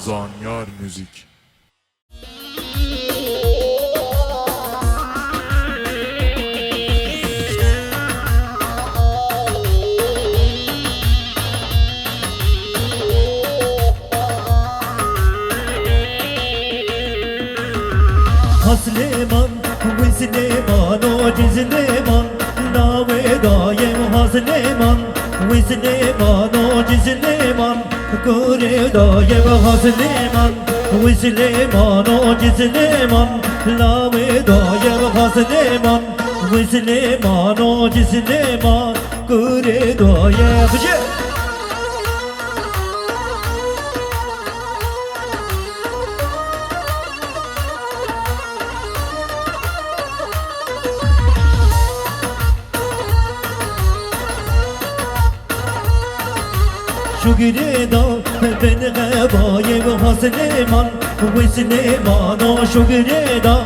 زانیار موزیک. Hasleman, Wisleman, Ojizleman, Nawe Dayem Hasleman, Wisleman, Ojizleman, Kure Dayem Hasleman, Wisleman, Ojizleman, Nawe Dayem Hasleman, Wisleman, Ojizleman, Kure Dayem. شوگیری دا بن غبای و حسلیمان و سلیمان و شوگیری دا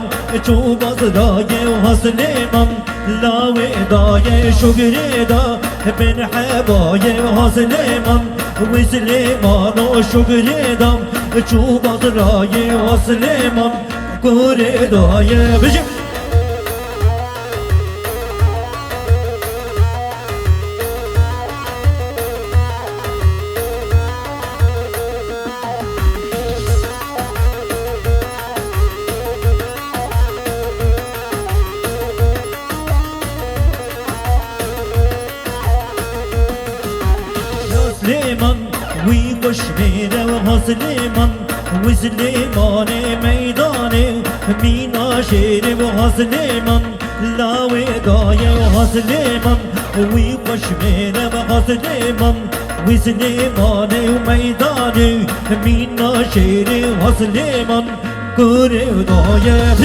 چوباز دای و حسلیمان لاوی دای شوگیری دا بن حبای و حسلیمان و سلیمان و شوگیری دا چوباز دای و حسلیمان گوری دای بجم سليمان ويقش ميرا وهسليمان وسليمان ميداني مينا شير وهسليمان لاوي دايا وهسليمان ويقش ميرا وهسليمان وسليمان ميداني مينا شير وهسليمان كوري دايا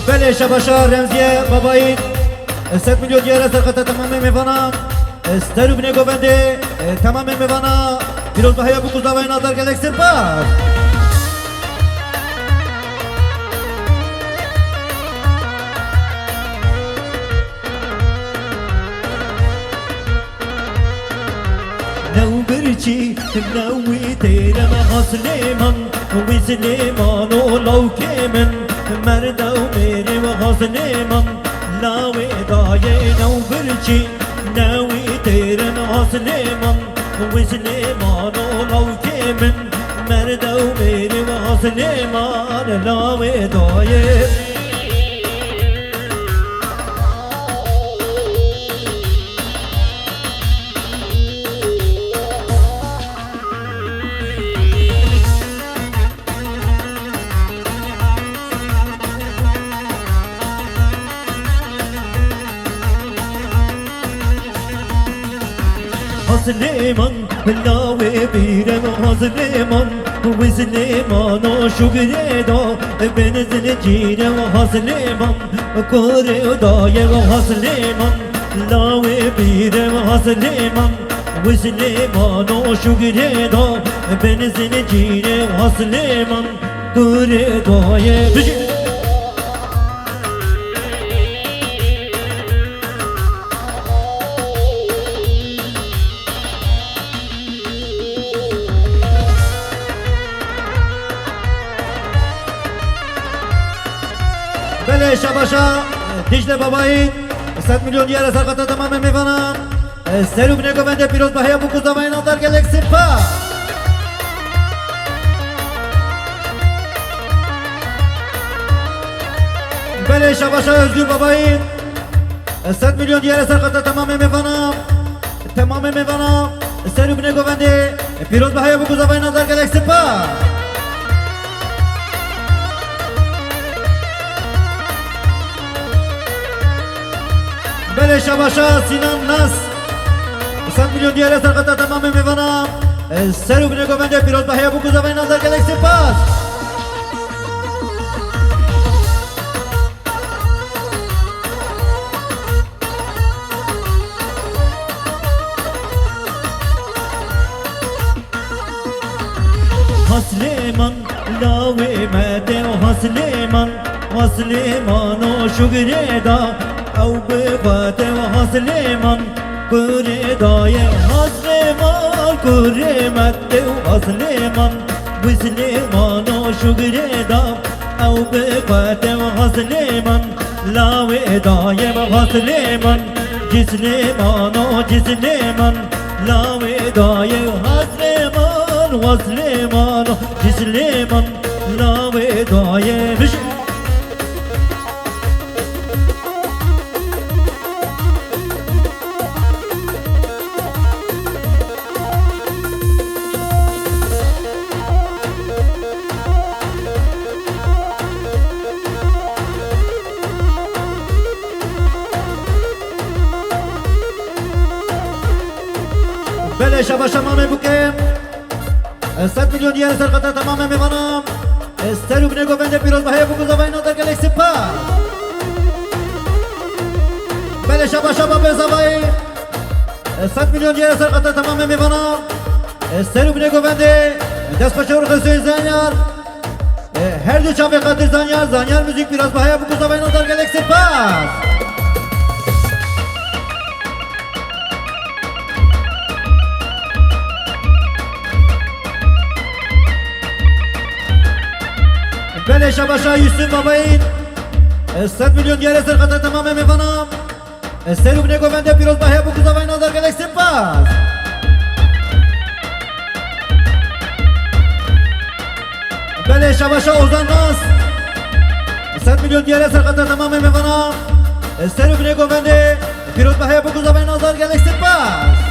بله شباشا رمزیه بابایی 100 میلیون دیاره سرقطه تمام میوانا استرو بینه گوونده تمام میوانا پیروز به هیا بکوز داوای نادر گلکسر پاس نو برچی نوی تیرم حسلیمان وسلیمان و لوکی من مردا و میری و حسلیمان لاوی دای نو برچی نوی تیرم حسلیمان وسلیمان و لوکی من مردا و میری و حسلیمان لاوی دای حسلیمان لاوی بیرم حسلیمان وسلیمان و شوگری دا بنزل جیرم حسلیمان کوری دای و حسلیمان لاوی بیرم حسلیمان وسلیمان و شوگری دا بنزل جیرم حسلیمان کوری دای بله شباشا دیجل بابایی 100 میلیون دیاره سرقطه تمام میوانم سرو بینه گوونده پیروز به هیا بکوز داوای نادر گلکسر پاس بله شباشا özgür بابایی 100 میلیون دیاره سرقطه تمام میوانم سرو بینه گوونده پیروز به هیا بکوز داوای نادر گلکسر پاس بله شباشا سینان ناس 100 میلیون دیاره سرقطه تمام میوانم سرو بینه گوونده پیروز به هیا بکوز داوای نادر گلکسر پاس لاوی مده و حسلیمان حسلیمان و شگره دا او بخواد و حسلیمان گره دای حسلیمان گره مده و حسلیمان وسلیمان و شگره دا او بخواد و حسلیمان لاوی دای و حسلیمان جسلیمان و جسلیمان لاوی دای و حسلیمان وسلیمان و جسلیمان لاوی دای بشه بله شباش تمام بکم 100 میلیون دیگر سرقطع تمام میمانم استرو بنه گوونده پیروز بهای بگوزا و اینا در گلکسی پاس بله شباش تمام بزاوی 100 میلیون دیگر سرقطع تمام میمانم استرو بنه گوونده دست پشور خسوی زنیار هر دو چاپ قدر زنیار موزیک پیروز بهای بگوزا و اینا در گلکسی پاس بله شباشا یوسف بابایید 100 میلیون دیگر سرقطع تمام میکنم استرو بنه گوونده پیروز بهای بگوزا و اینا در گلکسی پاس بله شباشا اوزان ناس 100 میلیون دیگر سرقطع تمام میکنم استرو بنه گوونده پیروز بهای بگوزا و اینا در گلکسی پاس